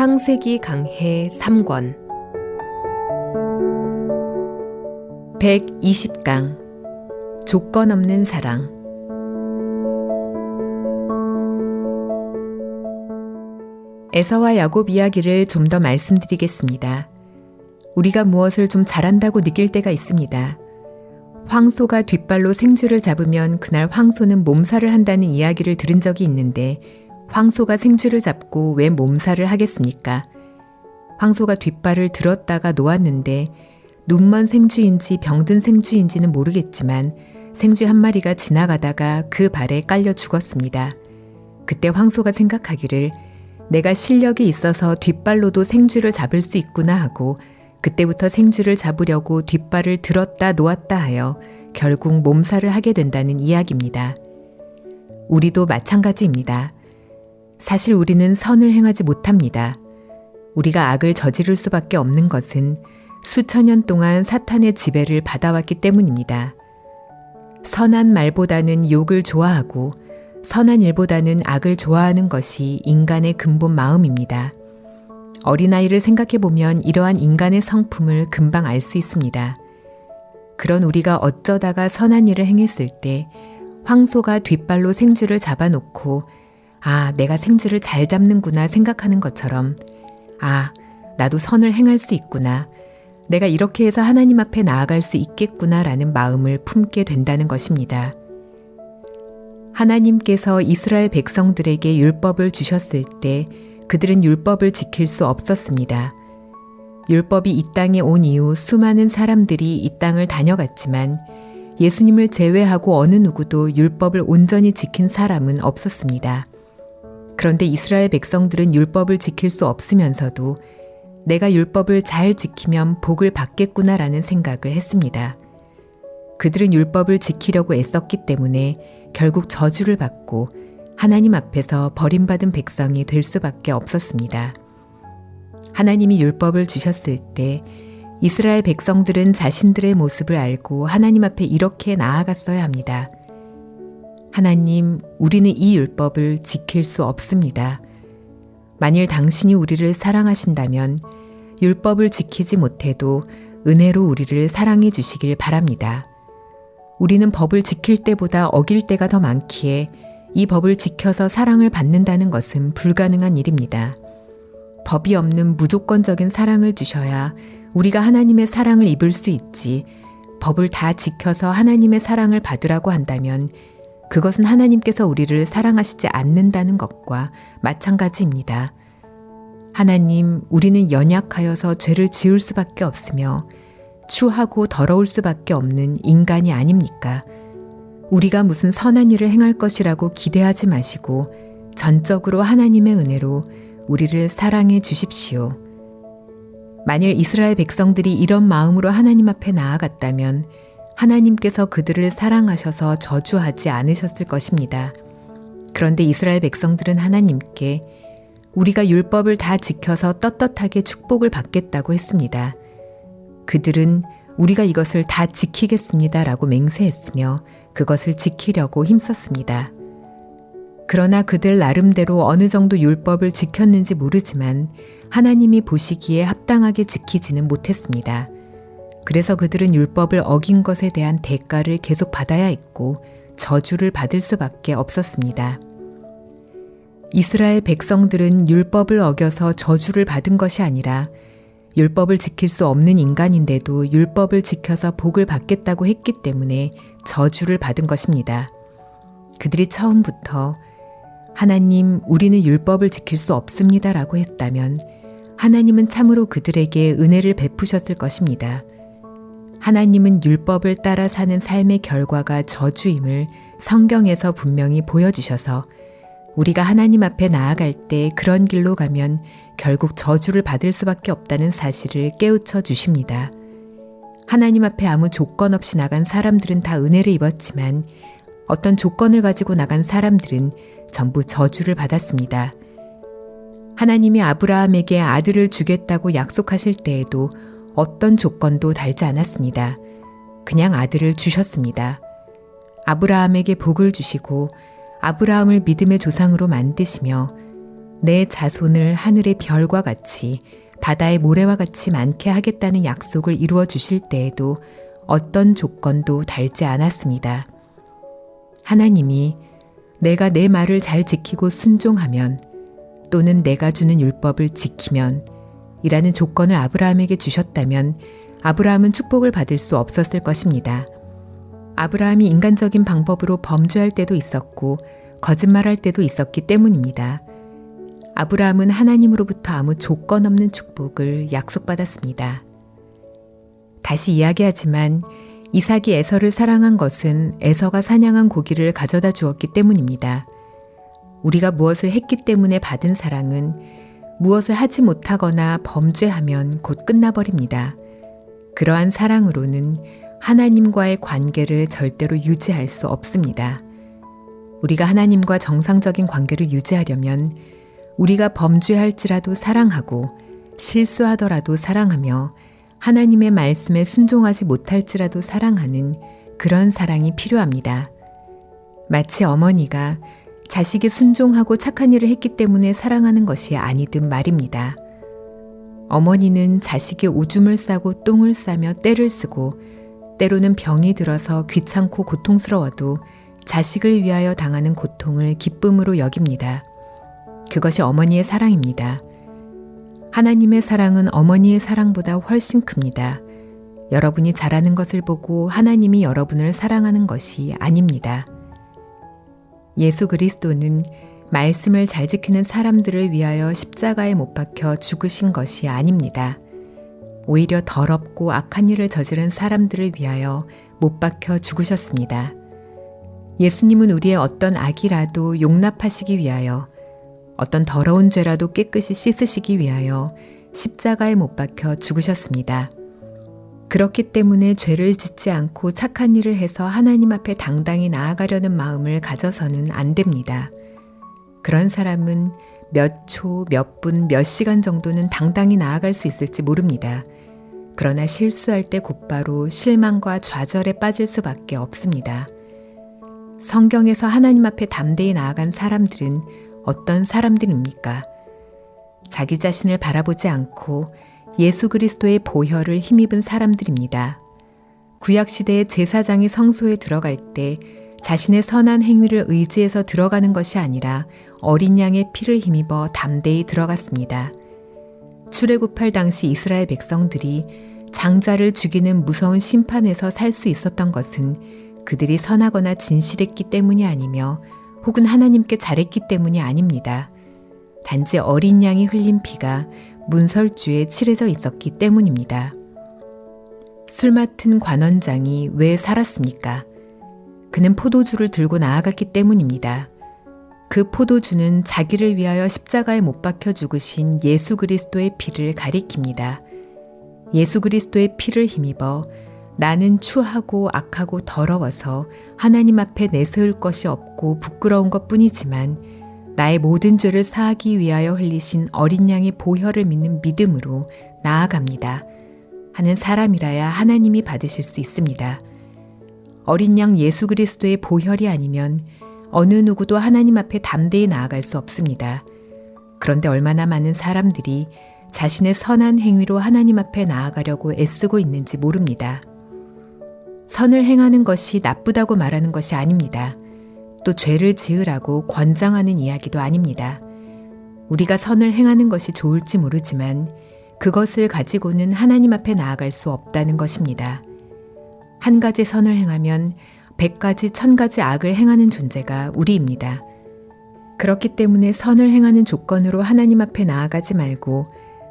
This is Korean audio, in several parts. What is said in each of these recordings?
창세기 강해 3권 120강 조건 없는 사랑. 에서와 야곱 이야기를 좀 더 말씀드리겠습니다. 우리가 무엇을 좀 잘한다고 느낄 때가 있습니다. 황소가 뒷발로 생쥐를 잡으면 그날 황소는 몸살을 한다는 이야기를 들은 적이 있는데 황소가 생쥐를 잡고 왜 몸살을 하겠습니까? 황소가 뒷발을 들었다가 놓았는데 눈먼 생쥐인지 병든 생쥐인지는 모르겠지만 생쥐 한 마리가 지나가다가 그 발에 깔려 죽었습니다. 그때 황소가 생각하기를 내가 실력이 있어서 뒷발로도 생쥐를 잡을 수 있구나 하고 그때부터 생쥐를 잡으려고 뒷발을 들었다 놓았다 하여 결국 몸살을 하게 된다는 이야기입니다. 우리도 마찬가지입니다. 사실 우리는 선을 행하지 못합니다. 우리가 악을 저지를 수밖에 없는 것은 수천 년 동안 사탄의 지배를 받아왔기 때문입니다. 선한 말보다는 욕을 좋아하고 선한 일보다는 악을 좋아하는 것이 인간의 근본 마음입니다. 어린아이를 생각해보면 이러한 인간의 성품을 금방 알 수 있습니다. 그런 우리가 어쩌다가 선한 일을 행했을 때 황소가 뒷발로 생쥐를 잡아놓고 아, 내가 생쥐를 잘 잡는구나 생각하는 것처럼 아, 나도 선을 행할 수 있구나. 내가 이렇게 해서 하나님 앞에 나아갈 수 있겠구나 라는 마음을 품게 된다는 것입니다. 하나님께서 이스라엘 백성들에게 율법을 주셨을 때 그들은 율법을 지킬 수 없었습니다. 율법이 이 땅에 온 이후 수많은 사람들이 이 땅을 다녀갔지만 예수님을 제외하고 어느 누구도 율법을 온전히 지킨 사람은 없었습니다. 그런데 이스라엘 백성들은 율법을 지킬 수 없으면서도 내가 율법을 잘 지키면 복을 받겠구나라는 생각을 했습니다. 그들은 율법을 지키려고 애썼기 때문에 결국 저주를 받고 하나님 앞에서 버림받은 백성이 될 수밖에 없었습니다. 하나님이 율법을 주셨을 때 이스라엘 백성들은 자신들의 모습을 알고 하나님 앞에 이렇게 나아갔어야 합니다. 하나님, 우리는 이 율법을 지킬 수 없습니다. 만일 당신이 우리를 사랑하신다면 율법을 지키지 못해도 은혜로 우리를 사랑해 주시길 바랍니다. 우리는 법을 지킬 때보다 어길 때가 더 많기에 이 법을 지켜서 사랑을 받는다는 것은 불가능한 일입니다. 법이 없는 무조건적인 사랑을 주셔야 우리가 하나님의 사랑을 입을 수 있지 법을 다 지켜서 하나님의 사랑을 받으라고 한다면 그것은 하나님께서 우리를 사랑하시지 않는다는 것과 마찬가지입니다. 하나님, 우리는 연약하여서 죄를 지을 수밖에 없으며 추하고 더러울 수밖에 없는 인간이 아닙니까? 우리가 무슨 선한 일을 행할 것이라고 기대하지 마시고 전적으로 하나님의 은혜로 우리를 사랑해 주십시오. 만일 이스라엘 백성들이 이런 마음으로 하나님 앞에 나아갔다면 하나님께서 그들을 사랑하셔서 저주하지 않으셨을 것입니다. 그런데 이스라엘 백성들은 하나님께 우리가 율법을 다 지켜서 떳떳하게 축복을 받겠다고 했습니다. 그들은 우리가 이것을 다 지키겠습니다 라고 맹세했으며 그것을 지키려고 힘썼습니다. 그러나 그들 나름대로 어느 정도 율법을 지켰는지 모르지만 하나님이 보시기에 합당하게 지키지는 못했습니다. 그래서 그들은 율법을 어긴 것에 대한 대가를 계속 받아야 했고 저주를 받을 수밖에 없었습니다. 이스라엘 백성들은 율법을 어겨서 저주를 받은 것이 아니라 율법을 지킬 수 없는 인간인데도 율법을 지켜서 복을 받겠다고 했기 때문에 저주를 받은 것입니다. 그들이 처음부터 하나님, 우리는 율법을 지킬 수 없습니다 라고 했다면 하나님은 참으로 그들에게 은혜를 베푸셨을 것입니다. 하나님은 율법을 따라 사는 삶의 결과가 저주임을 성경에서 분명히 보여주셔서 우리가 하나님 앞에 나아갈 때 그런 길로 가면 결국 저주를 받을 수밖에 없다는 사실을 깨우쳐 주십니다. 하나님 앞에 아무 조건 없이 나간 사람들은 다 은혜를 입었지만 어떤 조건을 가지고 나간 사람들은 전부 저주를 받았습니다. 하나님이 아브라함에게 아들을 주겠다고 약속하실 때에도 어떤 조건도 달지 않았습니다. 그냥 아들을 주셨습니다. 아브라함에게 복을 주시고 아브라함을 믿음의 조상으로 만드시며 내 자손을 하늘의 별과 같이 바다의 모래와 같이 많게 하겠다는 약속을 이루어 주실 때에도 어떤 조건도 달지 않았습니다. 하나님이 내가 내 말을 잘 지키고 순종하면 또는 내가 주는 율법을 지키면 이라는 조건을 아브라함에게 주셨다면 아브라함은 축복을 받을 수 없었을 것입니다. 아브라함이 인간적인 방법으로 범죄할 때도 있었고 거짓말할 때도 있었기 때문입니다. 아브라함은 하나님으로부터 아무 조건 없는 축복을 약속받았습니다. 다시 이야기하지만 이삭이 에서를 사랑한 것은 에서가 사냥한 고기를 가져다 주었기 때문입니다. 우리가 무엇을 했기 때문에 받은 사랑은 무엇을 하지 못하거나 범죄하면 곧 끝나버립니다. 그러한 사랑으로는 하나님과의 관계를 절대로 유지할 수 없습니다. 우리가 하나님과 정상적인 관계를 유지하려면 우리가 범죄할지라도 사랑하고 실수하더라도 사랑하며 하나님의 말씀에 순종하지 못할지라도 사랑하는 그런 사랑이 필요합니다. 마치 어머니가 자식이 순종하고 착한 일을 했기 때문에 사랑하는 것이 아니듯 말입니다. 어머니는 자식이 오줌을 싸고 똥을 싸며 떼를 쓰고 때로는 병이 들어서 귀찮고 고통스러워도 자식을 위하여 당하는 고통을 기쁨으로 여깁니다. 그것이 어머니의 사랑입니다. 하나님의 사랑은 어머니의 사랑보다 훨씬 큽니다. 여러분이 잘하는 것을 보고 하나님이 여러분을 사랑하는 것이 아닙니다. 예수 그리스도는 말씀을 잘 지키는 사람들을 위하여 십자가에 못 박혀 죽으신 것이 아닙니다. 오히려 더럽고 악한 일을 저지른 사람들을 위하여 못 박혀 죽으셨습니다. 예수님은 우리의 어떤 악이라도 용납하시기 위하여 어떤 더러운 죄라도 깨끗이 씻으시기 위하여 십자가에 못 박혀 죽으셨습니다. 그렇기 때문에 죄를 짓지 않고 착한 일을 해서 하나님 앞에 당당히 나아가려는 마음을 가져서는 안 됩니다. 그런 사람은 몇 초, 몇 분, 몇 시간 정도는 당당히 나아갈 수 있을지 모릅니다. 그러나 실수할 때 곧바로 실망과 좌절에 빠질 수밖에 없습니다. 성경에서 하나님 앞에 담대히 나아간 사람들은 어떤 사람들입니까? 자기 자신을 바라보지 않고 예수 그리스도의 보혈을 힘입은 사람들입니다. 구약시대의 제사장이 성소에 들어갈 때 자신의 선한 행위를 의지해서 들어가는 것이 아니라 어린 양의 피를 힘입어 담대히 들어갔습니다. 출애굽할 당시 이스라엘 백성들이 장자를 죽이는 무서운 심판에서 살 수 있었던 것은 그들이 선하거나 진실했기 때문이 아니며 혹은 하나님께 잘했기 때문이 아닙니다. 단지 어린 양이 흘린 피가 문설주에 칠해져 있었기 때문입니다. 술 맡은 관원장이 왜 살았습니까? 그는 포도주를 들고 나아갔기 때문입니다. 그 포도주는 자기를 위하여 십자가에 못 박혀 죽으신 예수 그리스도의 피를 가리킵니다. 예수 그리스도의 피를 힘입어 나는 추하고 악하고 더러워서 하나님 앞에 내세울 것이 없고 부끄러운 것뿐이지만 나의 모든 죄를 사하기 위하여 흘리신 어린 양의 보혈을 믿는 믿음으로 나아갑니다. 하는 사람이라야 하나님이 받으실 수 있습니다. 어린 양 예수 그리스도의 보혈이 아니면 어느 누구도 하나님 앞에 담대히 나아갈 수 없습니다. 그런데 얼마나 많은 사람들이 자신의 선한 행위로 하나님 앞에 나아가려고 애쓰고 있는지 모릅니다. 선을 행하는 것이 나쁘다고 말하는 것이 아닙니다. 또 죄를 지으라고 권장하는 이야기도 아닙니다. 우리가 선을 행하는 것이 좋을지 모르지만 그것을 가지고는 하나님 앞에 나아갈 수 없다는 것입니다. 한 가지 선을 행하면 100가지, 1000가지 악을 행하는 존재가 우리입니다. 그렇기 때문에 선을 행하는 조건으로 하나님 앞에 나아가지 말고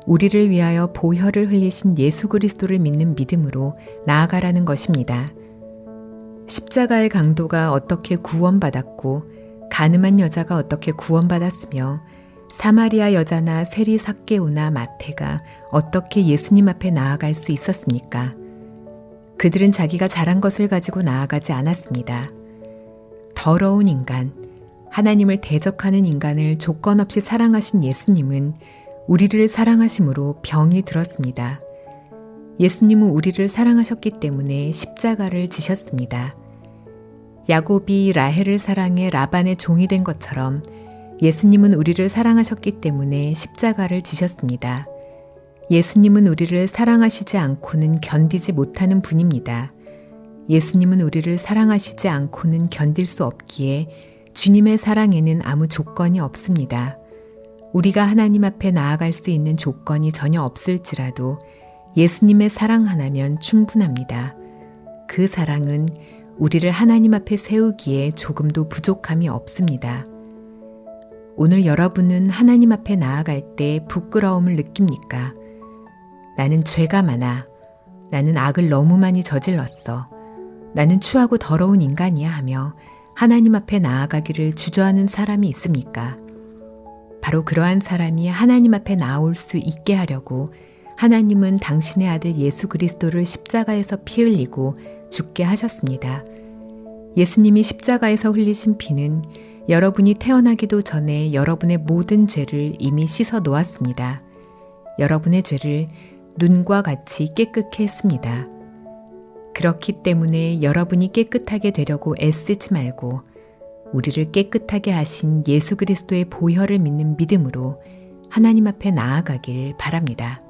우리를 위하여 보혈을 흘리신 예수 그리스도를 믿는 믿음으로 나아가라는 것입니다. 십자가의 강도가 어떻게 구원받았고 가늠한 여자가 어떻게 구원받았으며 사마리아 여자나 세리 삭개오나 마태가 어떻게 예수님 앞에 나아갈 수 있었습니까? 그들은 자기가 잘한 것을 가지고 나아가지 않았습니다. 더러운 인간, 하나님을 대적하는 인간을 조건 없이 사랑하신 예수님은 우리를 사랑하심으로 병이 들었습니다. 예수님은 우리를 사랑하셨기 때문에 십자가를 지셨습니다. 야곱이 라헬을 사랑해 라반의 종이 된 것처럼 예수님은 우리를 사랑하셨기 때문에 십자가를 지셨습니다. 예수님은 우리를 사랑하시지 않고는 견디지 못하는 분입니다. 예수님은 우리를 사랑하시지 않고는 견딜 수 없기에 주님의 사랑에는 아무 조건이 없습니다. 우리가 하나님 앞에 나아갈 수 있는 조건이 전혀 없을지라도 예수님의 사랑 하나면 충분합니다. 그 사랑은 우리를 하나님 앞에 세우기에 조금도 부족함이 없습니다. 오늘 여러분은 하나님 앞에 나아갈 때 부끄러움을 느낍니까? 나는 죄가 많아. 나는 악을 너무 많이 저질렀어. 나는 추하고 더러운 인간이야 하며 하나님 앞에 나아가기를 주저하는 사람이 있습니까? 바로 그러한 사람이 하나님 앞에 나올 수 있게 하려고 하나님은 당신의 아들 예수 그리스도를 십자가에서 피 흘리고 죽게 하셨습니다. 예수님이 십자가에서 흘리신 피는 여러분이 태어나기도 전에 여러분의 모든 죄를 이미 씻어 놓았습니다. 여러분의 죄를 눈과 같이 깨끗게 했습니다. 그렇기 때문에 여러분이 깨끗하게 되려고 애쓰지 말고 우리를 깨끗하게 하신 예수 그리스도의 보혈을 믿는 믿음으로 하나님 앞에 나아가길 바랍니다.